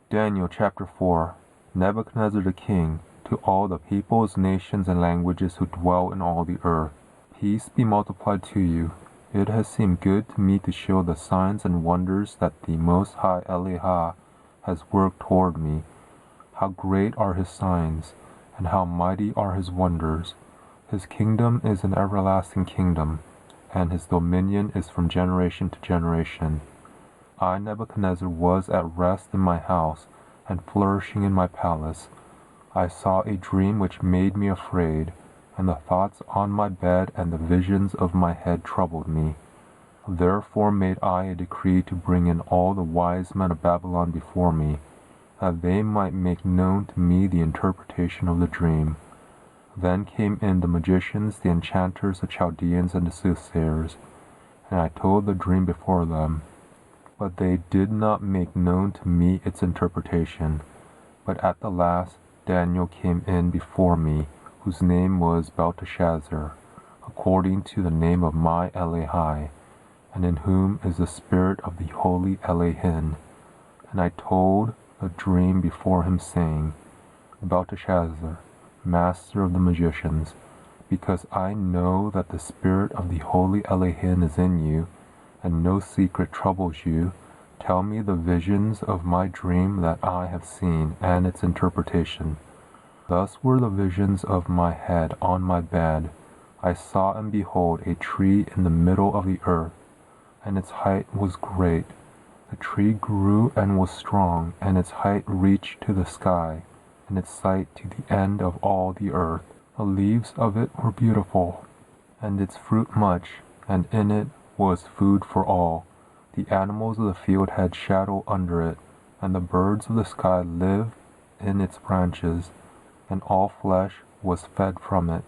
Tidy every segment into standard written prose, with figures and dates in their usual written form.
Daniel chapter 4. Nebuchadnezzar the king, to all the peoples, nations, and languages who dwell in all the earth. Peace be multiplied to you. It has seemed good to me to show the signs and wonders that the Most High Eloah has worked toward me. How great are his signs, and how mighty are his wonders. His kingdom is an everlasting kingdom, and his dominion is from generation to generation. I, Nebuchadnezzar, was at rest in my house, and flourishing in my palace. I saw a dream which made me afraid, and the thoughts on my bed and the visions of my head troubled me. Therefore made I a decree to bring in all the wise men of Babylon before me, that they might make known to me the interpretation of the dream. Then came in the magicians, the enchanters, the Chaldeans, and the soothsayers, and I told the dream before them. But they did not make known to me its interpretation. But at the last Daniel came in before me, whose name was Belteshazzar, according to the name of my Eloah, and in whom is the spirit of the holy Elohim. And I told the dream before him, saying, Belteshazzar, master of the magicians, because I know that the spirit of the holy Elohim is in you, and no secret troubles you, tell me the visions of my dream that I have seen, and its interpretation. Thus were the visions of my head on my bed. I saw and behold a tree in the middle of the earth, and its height was great. The tree grew and was strong, and its height reached to the sky, and its sight to the end of all the earth. The leaves of it were beautiful, and its fruit much, and in it was food for all. The animals of the field had shadow under it, and the birds of the sky lived in its branches, and all flesh was fed from it.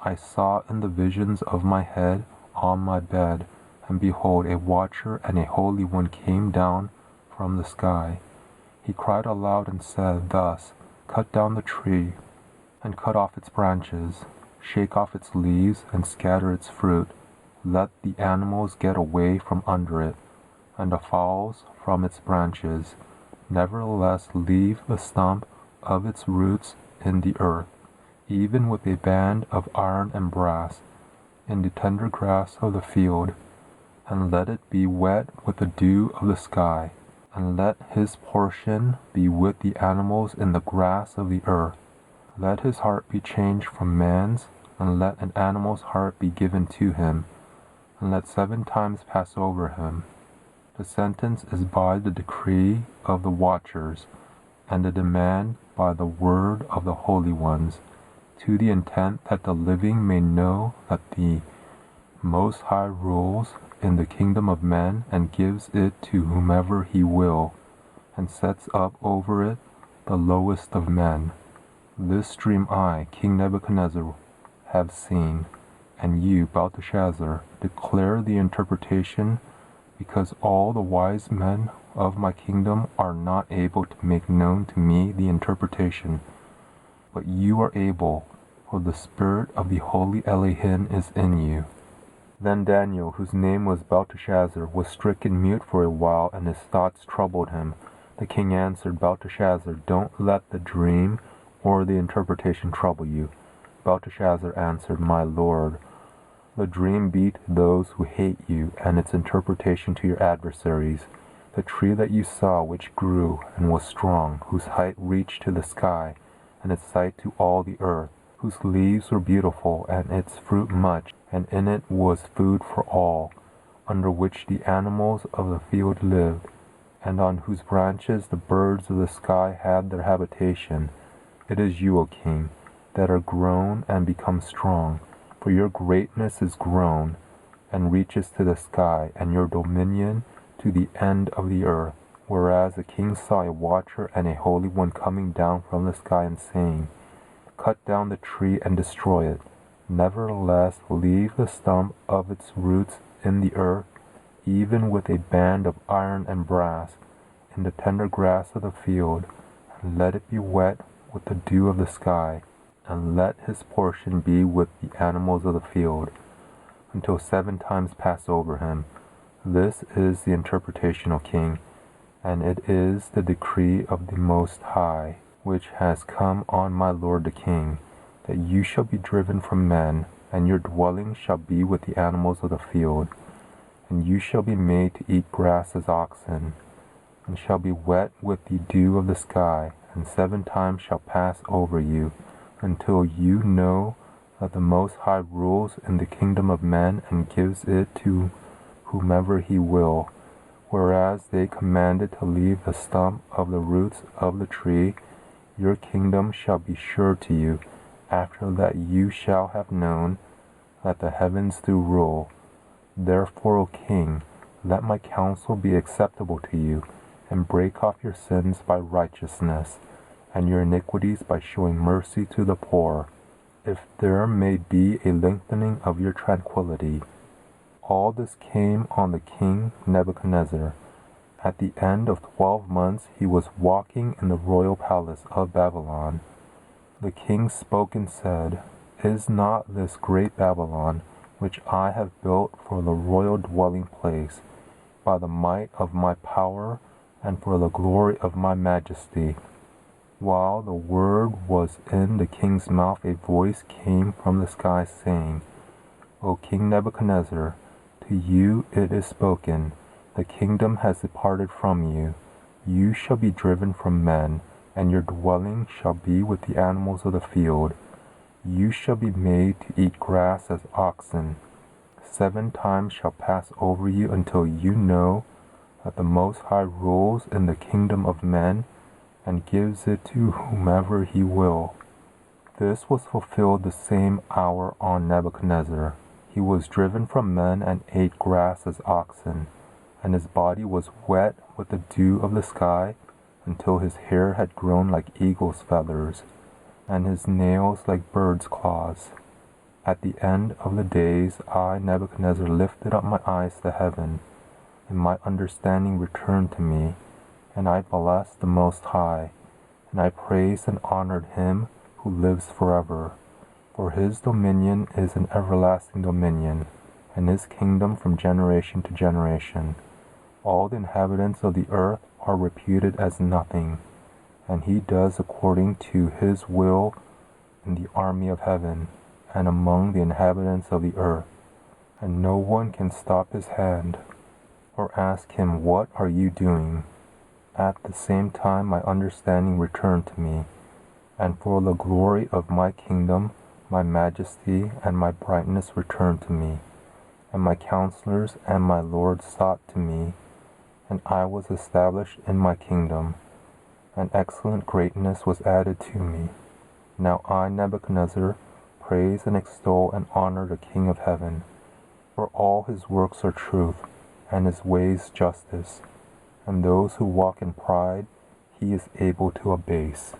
I saw in the visions of my head on my bed, and behold, a watcher and a holy one came down from the sky. He cried aloud and said thus, Cut down the tree, and cut off its branches, shake off its leaves, and scatter its fruit. Let the animals get away from under it, and the fowls from its branches. Nevertheless leave the stump of its roots in the earth, even with a band of iron and brass, in the tender grass of the field, and let it be wet with the dew of the sky, and let his portion be with the animals in the grass of the earth. Let his heart be changed from man's, and let an animal's heart be given to him, and let 7 times pass over him. The sentence is by the decree of the watchers, and the demand by the word of the holy ones, to the intent that the living may know that the Most High rules in the kingdom of men, and gives it to whomever he will, and sets up over it the lowest of men. This dream I, King Nebuchadnezzar, have seen, and you, Belteshazzar, declare the interpretation, because all the wise men of my kingdom are not able to make known to me the interpretation. But you are able, for the spirit of the holy Elohim is in you. Then Daniel, whose name was Belteshazzar, was stricken mute for a while, and his thoughts troubled him. The king answered, Belteshazzar, don't let the dream or the interpretation trouble you. Belteshazzar answered, My lord, the dream be to those who hate you, and its interpretation to your adversaries. The tree that you saw, which grew and was strong, whose height reached to the sky, and its sight to all the earth, whose leaves were beautiful, and its fruit much, and in it was food for all, under which the animals of the field lived, and on whose branches the birds of the sky had their habitation. It is you, O king, that are grown and become strong, for your greatness is grown, and reaches to the sky, and your dominion to the end of the earth. Whereas the king saw a watcher and a holy one coming down from the sky, and saying, Cut down the tree and destroy it. Nevertheless leave the stump of its roots in the earth, even with a band of iron and brass, in the tender grass of the field, and let it be wet with the dew of the sky, and let his portion be with the animals of the field, until 7 times pass over him. This is the interpretation, O king, And it is the decree of the Most High, which has come on my lord the king, that you shall be driven from men, and your dwelling shall be with the animals of the field. And you shall be made to eat grass as oxen, and shall be wet with the dew of the sky, and 7 times shall pass over you, until you know that the Most High rules in the kingdom of men, and gives it to whomever he will. Whereas they commanded to leave the stump of the roots of the tree, your kingdom shall be sure to you. After that you shall have known that the heavens do rule. Therefore, O king, let my counsel be acceptable to you, and break off your sins by righteousness, and your iniquities by showing mercy to the poor, if there may be a lengthening of your tranquility. All this came on the king Nebuchadnezzar. At the end of 12 months he was walking in the royal palace of Babylon. The king spoke and said, Is not this great Babylon, which I have built for the royal dwelling place, by the might of my power, and for the glory of my majesty? While the word was in the king's mouth, a voice came from the sky, saying, O King Nebuchadnezzar, to you it is spoken, the kingdom has departed from you. You shall be driven from men, and your dwelling shall be with the animals of the field. You shall be made to eat grass as oxen. 7 times shall pass over you, until you know that the Most High rules in the kingdom of men, and gives it to whomever he will. This was fulfilled the same hour on Nebuchadnezzar. He was driven from men and ate grass as oxen, and his body was wet with the dew of the sky, until his hair had grown like eagle's feathers, and his nails like bird's claws. At the end of the days I, Nebuchadnezzar, lifted up my eyes to heaven, and my understanding returned to me, and I blessed the Most High, and I praised and honored him who lives forever. For his dominion is an everlasting dominion, and his kingdom from generation to generation. All the inhabitants of the earth are reputed as nothing, and he does according to his will in the army of heaven, and among the inhabitants of the earth. And no one can stop his hand, or ask him, What are you doing? At the same time my understanding returned to me, and for the glory of my kingdom, my majesty and my brightness returned to me, and my counselors and my lord sought to me, and I was established in my kingdom, and excellent greatness was added to me. Now I, Nebuchadnezzar, praise and extol and honor the King of heaven, for all his works are truth, and his ways justice, and those who walk in pride he is able to abase.